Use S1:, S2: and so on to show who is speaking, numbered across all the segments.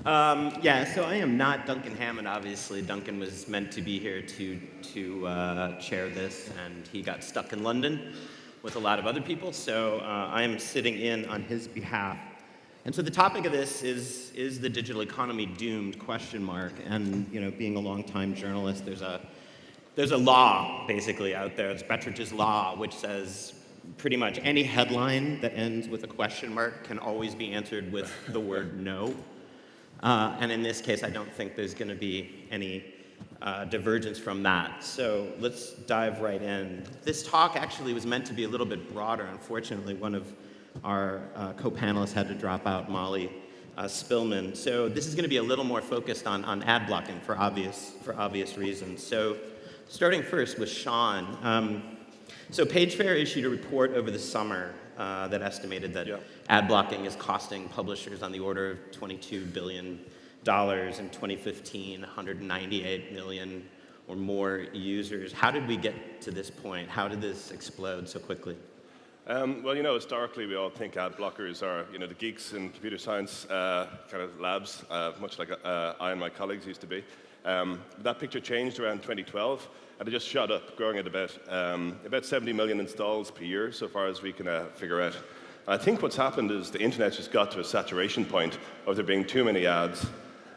S1: Yeah, so I am not Duncan Hammond, obviously. Duncan was meant to be here to chair this, and he got stuck in London with a lot of other people, so I am sitting in on his behalf. And so the topic of this is the digital economy doomed, question mark. And being a longtime journalist, there's a law basically out there. It's Bettridge's law, which says pretty much any headline that ends with a question mark can always be answered with the word no. And in this case, I don't think there's going to be any divergence from that. So let's dive right in. This talk actually was meant to be a little bit broader. Unfortunately, one of our co-panelists had to drop out, Molly Spillman. So this is going to be a little more focused on ad blocking for obvious reasons. So starting first with Sean. So Pagefair issued a report over the summer that estimated that ad blocking is costing publishers on the order of $22 billion in 2015, 198 million or more users. How did we get to this point? How did this explode so quickly?
S2: Well, historically we all think ad blockers are, the geeks in computer science kind of labs, much like I and my colleagues used to be. That picture changed around 2012, and it just shot up, growing at about 70 million installs per year, so far as we can figure out. I think what's happened is the internet just got to a saturation point of there being too many ads,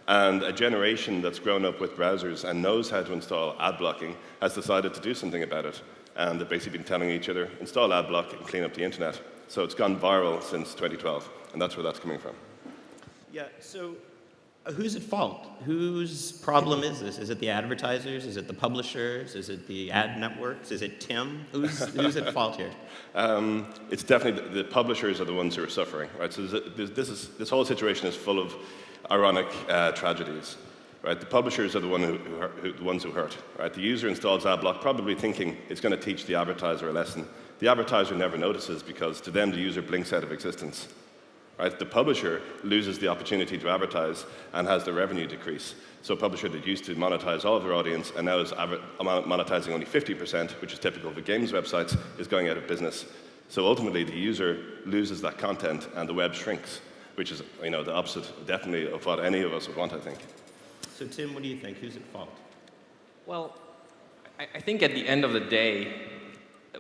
S2: and a generation that's grown up with browsers and knows how to install ad blocking has decided to do something about it. And they've basically been telling each other, install ad block and clean up the internet. So it's gone viral since 2012, and that's where that's coming from.
S1: Yeah, so who's at fault? Whose problem is this? Is it the advertisers? Is it the publishers? Is it the ad networks? Is it Tim? Who's at fault here?
S2: It's definitely the publishers are the ones who are suffering, right? So this whole situation is full of ironic tragedies. Right, the publishers are the ones who hurt. Right, the user installs AdBlock probably thinking it's going to teach the advertiser a lesson. The advertiser never notices because to them the user blinks out of existence. Right, the publisher loses the opportunity to advertise and has their revenue decrease. So a publisher that used to monetize all of their audience and now is monetizing only 50%, which is typical for games websites, is going out of business. So ultimately the user loses that content and the web shrinks, which is the opposite definitely of what any of us would want, I think.
S1: So Tim, what do you think? Who's at fault?
S3: Well, I think at the end of the day,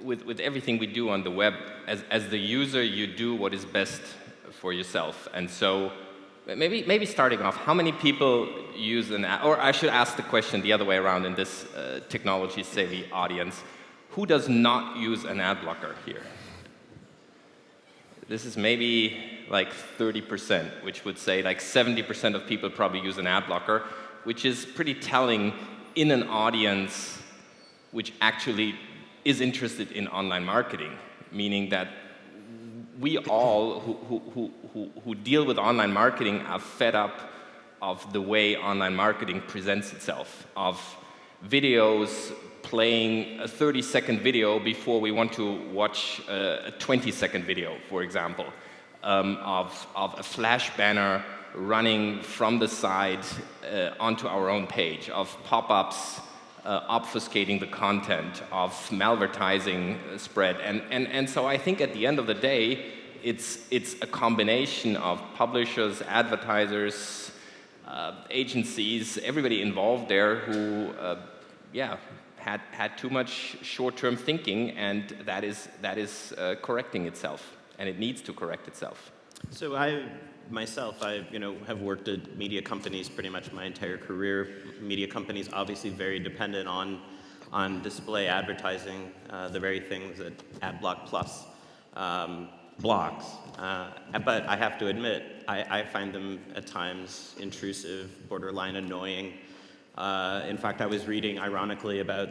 S3: with everything we do on the web, as the user, you do what is best for yourself. And so maybe starting off, how many people use an ad, or I should ask the question the other way around in this technology-savvy audience, who does not use an ad blocker here? This is maybe like 30%, which would say like 70% of people probably use an ad blocker, which is pretty telling in an audience which actually is interested in online marketing, meaning that we all who deal with online marketing are fed up of the way online marketing presents itself, of videos playing a 30-second video before we want to watch a 20-second video, for example, of a flash banner running from the side onto our own page, of pop-ups obfuscating the content, of malvertising spread. And so I think at the end of the day, it's a combination of publishers, advertisers, agencies, everybody involved there who, had too much short-term thinking, and that is correcting itself, and it needs to correct itself.
S1: So I have worked at media companies pretty much my entire career. Media companies obviously very dependent on display advertising, the very things that AdBlock Plus blocks. But I have to admit, I find them at times intrusive, borderline annoying. In fact, I was reading, ironically, about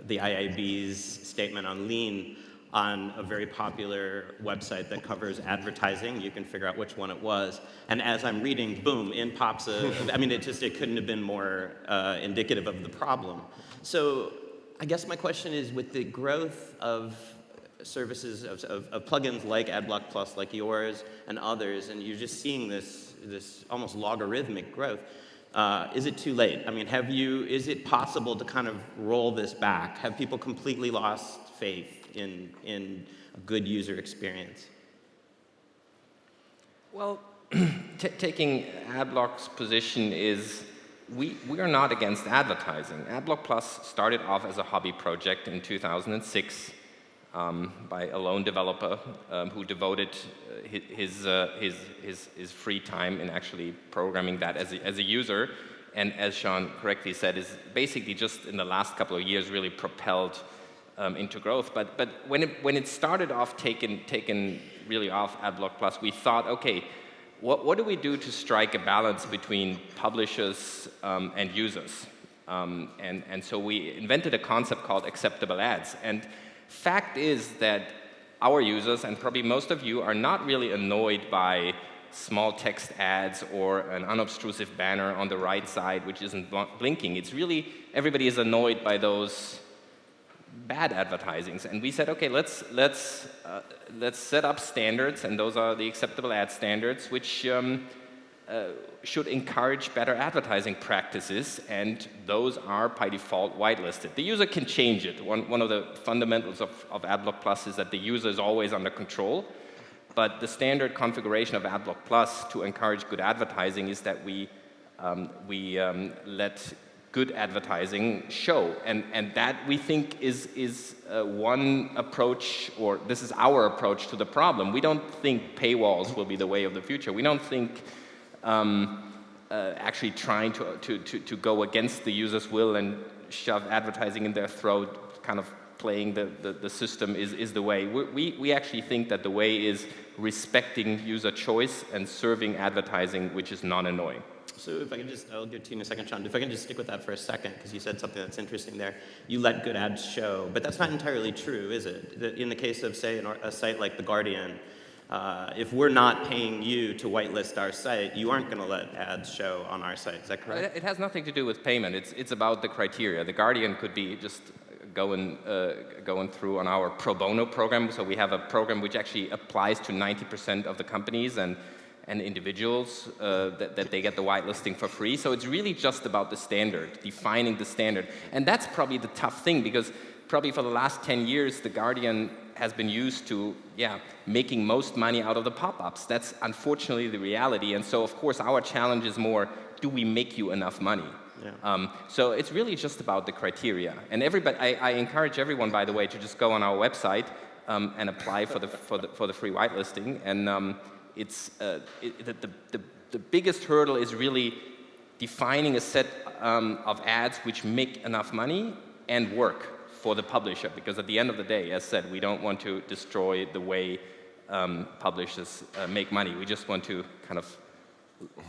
S1: the IAB's statement on lean on a very popular website that covers advertising. You can figure out which one it was. And as I'm reading, boom, in pops it couldn't have been more indicative of the problem. So I guess my question is, with the growth of services, of plugins like AdBlock Plus, like yours and others, and you're just seeing this almost logarithmic growth, is it too late? I mean, is it possible to kind of roll this back? Have people completely lost faith in a good user experience?
S3: Well, taking Adblock's position is we are not against advertising. Adblock Plus started off as a hobby project in 2006 by a lone developer who devoted his free time in actually programming that as a user. And as Sean correctly said, is basically just in the last couple of years really propelled into growth. But when it started off taken really off Adblock Plus, we thought, okay, what do we do to strike a balance between publishers and users? And so we invented a concept called acceptable ads. And fact is that our users, and probably most of you, are not really annoyed by small text ads or an unobtrusive banner on the right side which isn't blinking. It's really, everybody is annoyed by those bad advertisings. And we said, okay, let's set up standards, and those are the acceptable ad standards, which should encourage better advertising practices, and those are by default whitelisted. The user can change it. One of the fundamentals of Adblock Plus is that the user is always under control, but the standard configuration of Adblock Plus to encourage good advertising is that we let good advertising show, and that we think is one approach, or this is our approach to the problem. We don't think paywalls will be the way of the future. We don't think actually trying to go against the user's will and shove advertising in their throat, kind of playing the system is the way. We actually think that the way is respecting user choice and serving advertising which is non-annoying.
S1: So if I can just, I'll get to you in a second, Sean. If I can just stick with that for a second, because you said something that's interesting there. You let good ads show, but that's not entirely true, is it? In the case of, say, a site like The Guardian, if we're not paying you to whitelist our site, you aren't going to let ads show on our site. Is that correct?
S3: It has nothing to do with payment. It's about the criteria. The Guardian could be just going through on our pro bono program. So we have a program which actually applies to 90% of the companies and individuals that they get the whitelisting for free. So it's really just about the standard, defining the standard. And that's probably the tough thing, because probably for the last 10 years, The Guardian has been used to, making most money out of the pop-ups. That's unfortunately the reality. And so, of course, our challenge is more, do we make you enough money? Yeah. So it's really just about the criteria. And everybody, I encourage everyone, by the way, to just go on our website and apply for the free whitelisting. And the biggest hurdle is really defining a set of ads which make enough money and work for the publisher, because at the end of the day, as said, we don't want to destroy the way publishers make money. We just want to kind of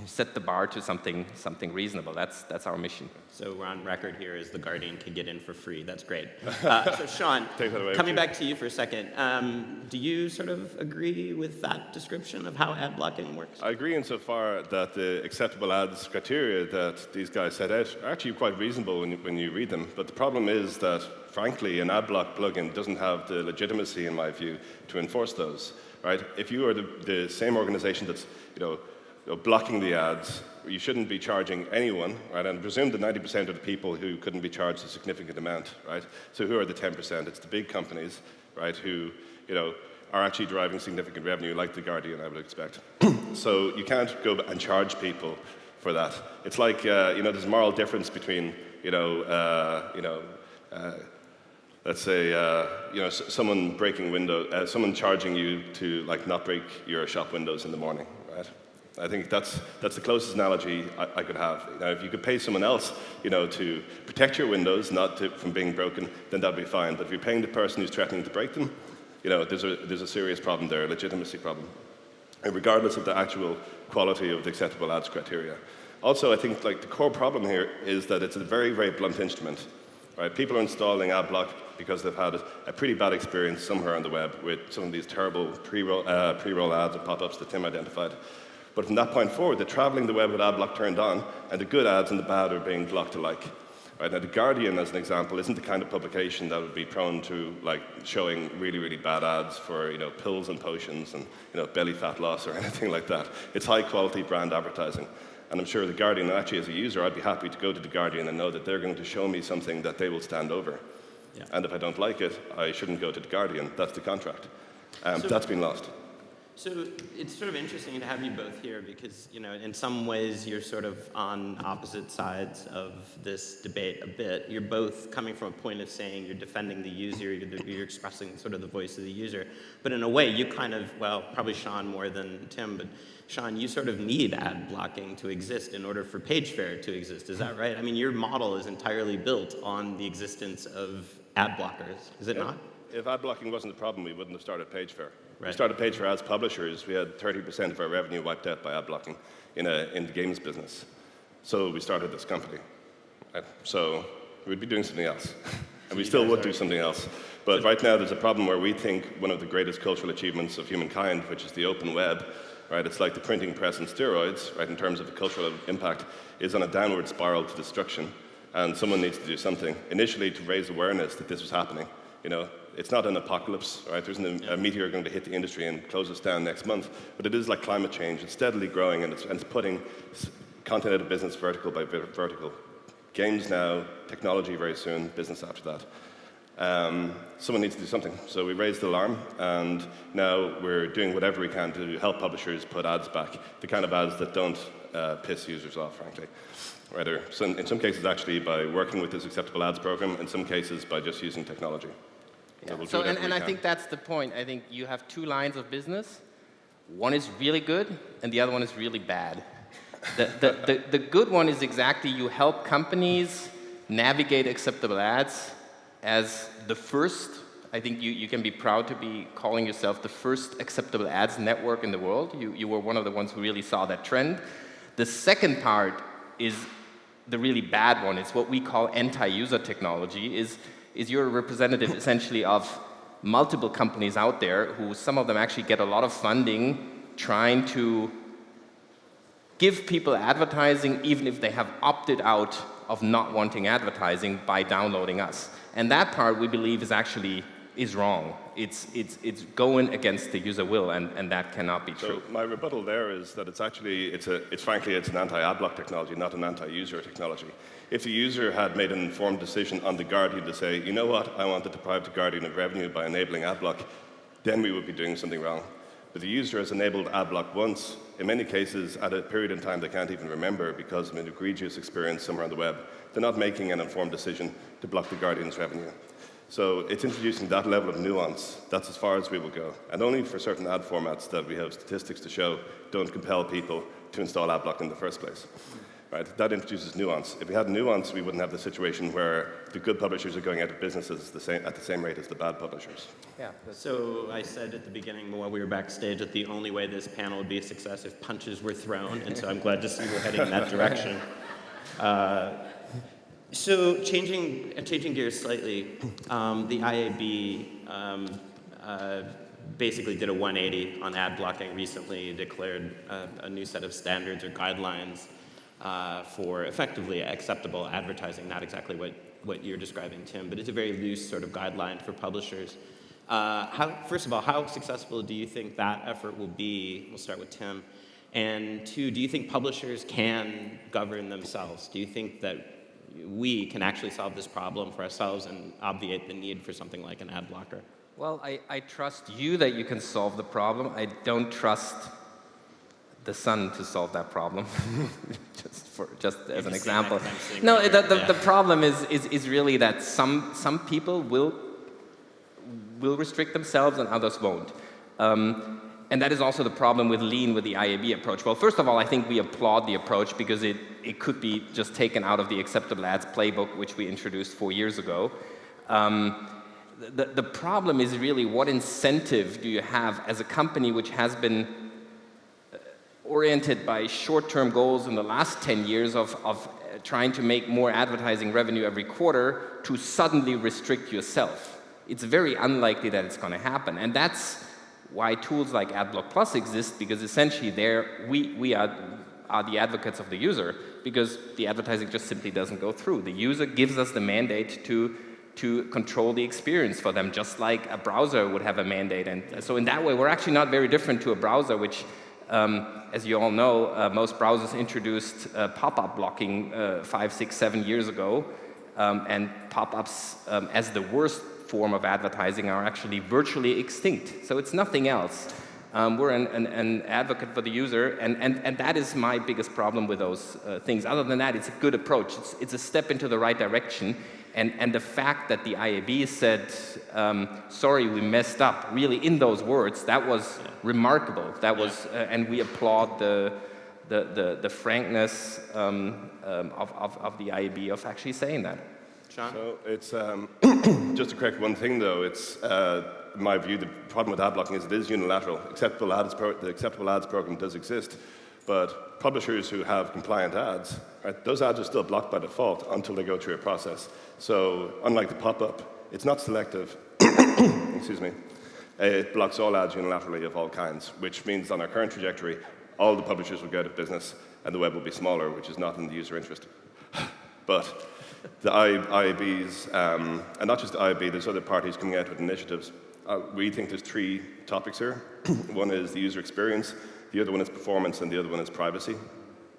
S3: set the bar to something reasonable. That's our mission.
S1: So we're on record here as The Guardian can get in for free. That's great. So Sean, coming back to you for a second, do you sort of agree with that description of how ad blocking works?
S2: I agree insofar that the acceptable ads criteria that these guys set out are actually quite reasonable when you read them. But the problem is that, frankly, an ad block plugin doesn't have the legitimacy, in my view, to enforce those. Right? If you are the same organization that's blocking the ads, you shouldn't be charging anyone, right? And presume that 90% of the people who couldn't be charged a significant amount, right? So who are the 10%? It's the big companies, right, who, are actually driving significant revenue, like The Guardian, I would expect. So you can't go and charge people for that. It's like, there's a moral difference between, let's say, someone breaking windows, someone charging you to not break your shop windows in the morning, right? I think that's the closest analogy I could have. If you could pay someone else, to protect your windows, from being broken, then that'd be fine. But if you're paying the person who's threatening to break them, there's a serious problem there, a legitimacy problem, and regardless of the actual quality of the acceptable ads criteria. Also, I think the core problem here is that it's a very, very blunt instrument. Right? People are installing AdBlock because they've had a pretty bad experience somewhere on the web with some of these terrible pre-roll ads and pop-ups that Tim identified. But from that point forward, they're traveling the web with AdBlock turned on, and the good ads and the bad are being blocked alike. Right? Now, The Guardian, as an example, isn't the kind of publication that would be prone to showing really, really bad ads for pills and potions and belly fat loss or anything like that. It's high-quality brand advertising. And I'm sure The Guardian, actually as a user, I'd be happy to go to The Guardian and know that they're going to show me something that they will stand over. Yeah. And if I don't like it, I shouldn't go to The Guardian. That's the contract. That's been lost.
S1: So it's sort of interesting to have you both here because, in some ways you're sort of on opposite sides of this debate a bit. You're both coming from a point of saying you're defending the user, you're expressing sort of the voice of the user. But in a way, you kind of, well, probably Sean more than Tim, but Sean, you sort of need ad blocking to exist in order for PageFair to exist. Is that right? I mean, your model is entirely built on the existence of ad blockers, is it not?
S2: If ad blocking wasn't the problem, we wouldn't have started PageFair.
S1: Right.
S2: We started PageFair as publishers. We had 30% of our revenue wiped out by ad blocking in the games business. So we started this company. Right? So we'd be doing something else. And we still would do something else. But right now there's a problem where we think one of the greatest cultural achievements of humankind, which is the open web, right? It's like the printing press and steroids, right, in terms of the cultural impact, is on a downward spiral to destruction. And someone needs to do something. Initially to raise awareness that this was happening. It's not an apocalypse, right? There isn't a meteor going to hit the industry and close us down next month, but it is like climate change. It's steadily growing and it's putting content out of business vertical by vertical. Games now, technology very soon, business after that. Someone needs to do something. So we raised the alarm and now we're doing whatever we can to help publishers put ads back, the kind of ads that don't piss users off, frankly. Rather, in some cases actually by working with this acceptable ads program, in some cases by just using technology.
S3: Yeah. And I think that's the point. I think you have two lines of business. One is really good, and the other one is really bad. The good one is exactly you help companies navigate acceptable ads as the first. I think you can be proud to be calling yourself the first acceptable ads network in the world. You were one of the ones who really saw that trend. The second part is the really bad one. It's what we call anti-user technology, is you're a representative essentially of multiple companies out there who some of them actually get a lot of funding trying to give people advertising even if they have opted out of not wanting advertising by downloading us. And that part we believe is wrong. It's going against the user will, and that cannot be true.
S2: So my rebuttal there is that frankly it's an anti-ad block technology, not an anti-user technology. If the user had made an informed decision on The Guardian to say, you know what, I want to deprive The Guardian of revenue by enabling ad block, then we would be doing something wrong. But the user has enabled ad block once, in many cases at a period in time they can't even remember because of an egregious experience somewhere on the web. They're not making an informed decision to block The Guardian's revenue. So it's introducing that level of nuance. That's as far as we will go. And only for certain ad formats that we have statistics to show don't compel people to install ad block in the first place. Right? That introduces nuance. If we had nuance, we wouldn't have the situation where the good publishers are going out of business at the same rate as the bad publishers.
S1: Yeah. So I said at the beginning while we were backstage that the only way this panel would be a success if punches were thrown, and so I'm glad to see we're heading in that direction. So changing gears slightly, the IAB basically did a 180 on ad blocking recently, declared a new set of standards or guidelines for effectively acceptable advertising, not exactly what you're describing, Tim, but it's a very loose sort of guideline for publishers. First of all, how successful do you think that effort will be? We'll start with Tim. And two, do you think publishers can govern themselves? Do you think that we can actually solve this problem for ourselves and obviate the need for something like an ad blocker?
S3: Well, I trust you that you can solve the problem. I don't trust the sun to solve that problem, just as an example. No, the problem is really that some people will restrict themselves and others won't. And that is also the problem with Lean, with the IAB approach. Well, first of all, I think we applaud the approach because it could be just taken out of the acceptable ads playbook, which we introduced 4 years ago. The problem is really what incentive do you have as a company which has been oriented by short-term goals in the last 10 years of trying to make more advertising revenue every quarter to suddenly restrict yourself. It's very unlikely that it's going to happen. And that's why tools like AdBlock Plus exist, because essentially we are the advocates of the user, because the advertising just simply doesn't go through. The user gives us the mandate to control the experience for them, just like a browser would have a mandate. And so in that way, we're actually not very different to a browser, which, as you all know, most browsers introduced pop-up blocking 5, 6, 7 years ago, and pop-ups as the worst form of advertising are actually virtually extinct. So it's nothing else. We're an advocate for the user, and that is my biggest problem with those things. Other than that, it's a good approach. It's a step into the right direction, and the fact that the IAB said, sorry, we messed up, really in those words, that was remarkable. That was, and we applaud the frankness of the IAB of actually saying that.
S1: Sean?
S2: So it's, just to correct one thing though, it's, in my view, the problem with ad blocking is it is unilateral. The acceptable ads program does exist, but publishers who have compliant ads, right, those ads are still blocked by default until they go through a process. So unlike the pop-up, it's not selective. Excuse me. It blocks all ads unilaterally of all kinds, which means on our current trajectory, all the publishers will go out of business and the web will be smaller, which is not in the user interest. But the IABs, and not just the IAB, there's other parties coming out with initiatives. We think there's three topics here. One is the user experience, the other one is performance, and the other one is privacy.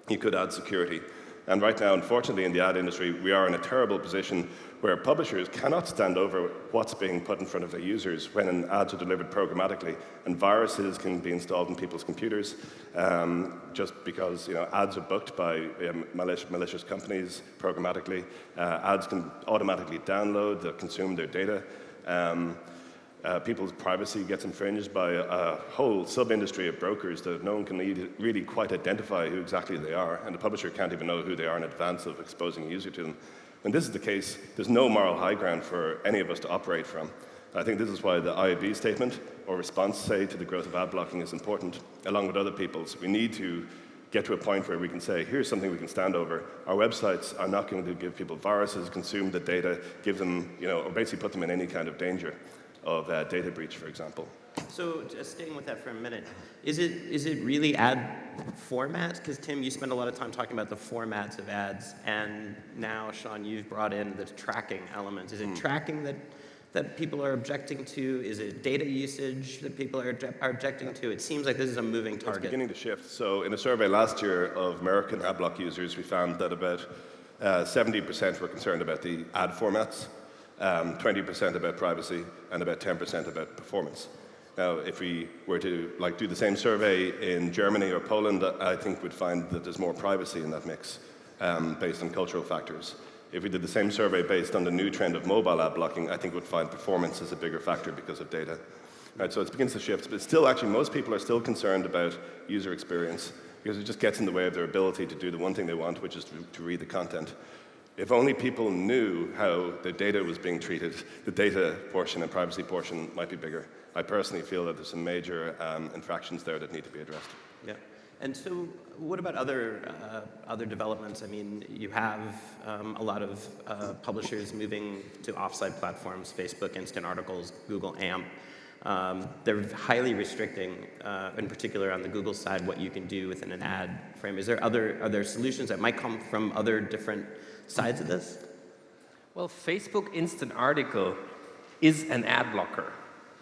S2: You could add security. And right now, unfortunately, in the ad industry, we are in a terrible position where publishers cannot stand over what's being put in front of their users when ads are delivered programmatically, and viruses can be installed in people's computers just because ads are booked by malicious companies programmatically. Ads can automatically download, they'll consume their data. People's privacy gets infringed by a whole sub-industry of brokers that no one can really quite identify who exactly they are, and the publisher can't even know who they are in advance of exposing a user to them. When this is the case, there's no moral high ground for any of us to operate from. I think this is why the IAB statement or response, say, to the growth of ad blocking is important, along with other people's. We need to get to a point where we can say, here's something we can stand over. Our websites are not going to give people viruses, consume the data, give them, or basically put them in any kind of danger of data breach, for example.
S1: So just staying with that for a minute, is it really ad formats? Because Tim, you spend a lot of time talking about the formats of ads, and now Sean, you've brought in the tracking element. Is it tracking that people are objecting to? Is it data usage that people are objecting to? It seems like this is a moving target.
S2: It's beginning to shift. So in a survey last year of American ad block users, we found that about 70% were concerned about the ad formats, 20% about privacy, and about 10% about performance. Now, if we were to do the same survey in Germany or Poland, I think we'd find that there's more privacy in that mix based on cultural factors. If we did the same survey based on the new trend of mobile ad blocking, I think we'd find performance is a bigger factor because of data. Right, so it begins to shift, but still, actually, most people are still concerned about user experience because it just gets in the way of their ability to do the one thing they want, which is to read the content. If only people knew how the data was being treated, the data portion and privacy portion might be bigger. I personally feel that there's some major infractions there that need to be addressed.
S1: Yeah. And so what about other developments? I mean, you have a lot of publishers moving to offsite platforms, Facebook Instant Articles, Google AMP. They're highly restricting, in particular on the Google side, what you can do within an ad frame. Are there solutions that might come from other different sides of this?
S3: Well, Facebook Instant Article is an ad blocker.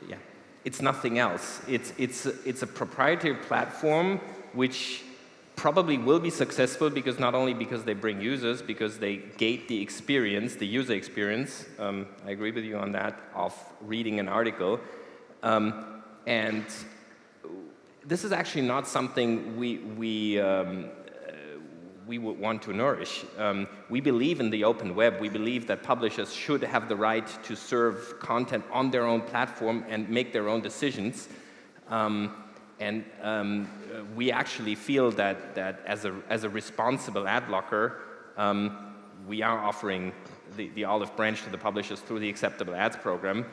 S1: Yeah.
S3: It's nothing else. It's a proprietary platform which probably will be successful because not only because they bring users, because they gate the experience, the user experience. I agree with you on that, of reading an article. And this is actually not something we would want to nourish. We believe in the open web. We believe that publishers should have the right to serve content on their own platform and make their own decisions. We actually feel that as a responsible ad blocker, we are offering the olive branch to the publishers through the Acceptable Ads program.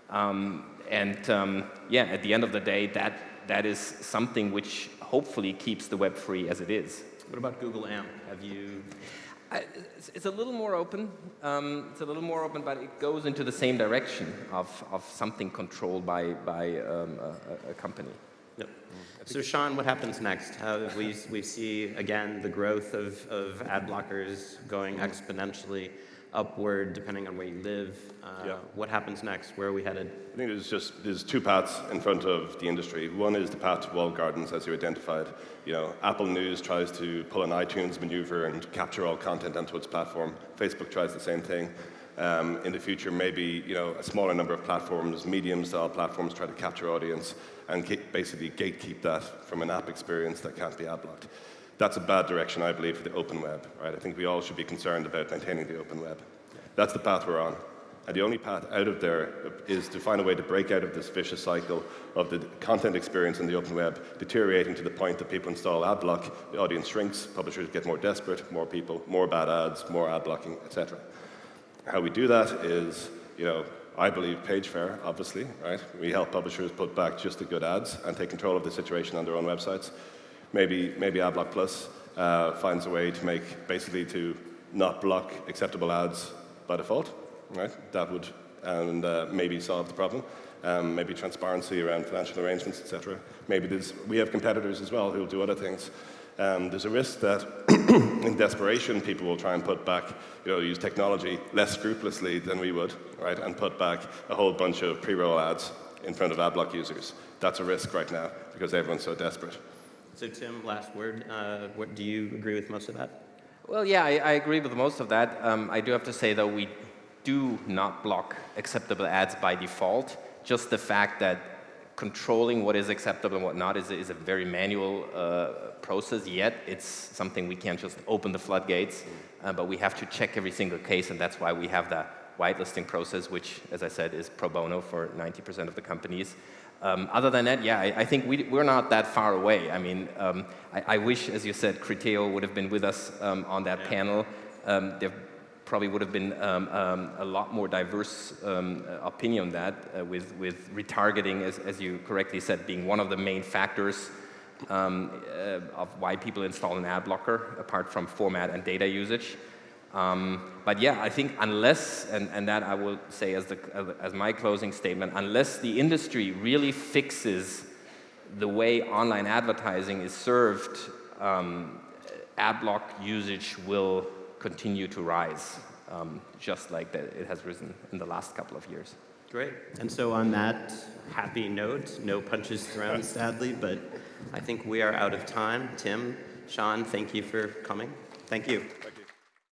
S3: At the end of the day, that is something which hopefully keeps the web free as it is.
S1: What about Google AMP? Have you?
S3: It's a little more open. But it goes into the same direction of something controlled by a company.
S1: Yep. So Sean, what happens next? We see again the growth of ad blockers going exponentially upward depending on where you live. What happens next? Where are we headed?
S2: I think there's two paths in front of the industry. One is the path to walled gardens, as you identified. Apple News tries to pull an iTunes maneuver and capture all content onto its platform. Facebook tries the same thing. In the future, maybe a smaller number of platforms, medium-style platforms, try to capture audience and basically gatekeep that from an app experience that can't be ad blocked. That's a bad direction, I believe, for the open web. Right? I think we all should be concerned about maintaining the open web. That's the path we're on. And the only path out of there is to find a way to break out of this vicious cycle of the content experience in the open web deteriorating to the point that people install ad block, the audience shrinks, publishers get more desperate, more people, more bad ads, more ad blocking, etc. How we do that is, I believe page fair, obviously, right? We help publishers put back just the good ads and take control of the situation on their own websites. Maybe AdBlock Plus finds a way to basically to not block acceptable ads by default, right? That would maybe solve the problem. Maybe transparency around financial arrangements, etc. Maybe we have competitors as well who will do other things. There's a risk that in desperation people will try and put back, use technology less scrupulously than we would, right? And put back a whole bunch of pre-roll ads in front of AdBlock users. That's a risk right now because everyone's so desperate.
S1: So Tim, last word. Do you agree with most of that?
S3: Well, yeah, I agree with most of that. I do have to say, though, we do not block acceptable ads by default. Just the fact that controlling what is acceptable and what not is a very manual process, yet it's something we can't just open the floodgates, but we have to check every single case, and that's why we have the whitelisting process, which, as I said, is pro bono for 90% of the companies. Other than that, yeah, I think we're not that far away. I mean, I wish, as you said, Criteo would have been with us on that panel. There probably would have been a lot more diverse opinion on that, with retargeting, as you correctly said, being one of the main factors of why people install an ad blocker, apart from format and data usage. But yeah, I think unless, and that I will say as my closing statement, unless the industry really fixes the way online advertising is served, ad block usage will continue to rise, just like that it has risen in the last couple of years.
S1: Great. And so on that happy note, no punches thrown, sadly, but I think we are out of time. Tim, Sean, thank you for coming. Thank you.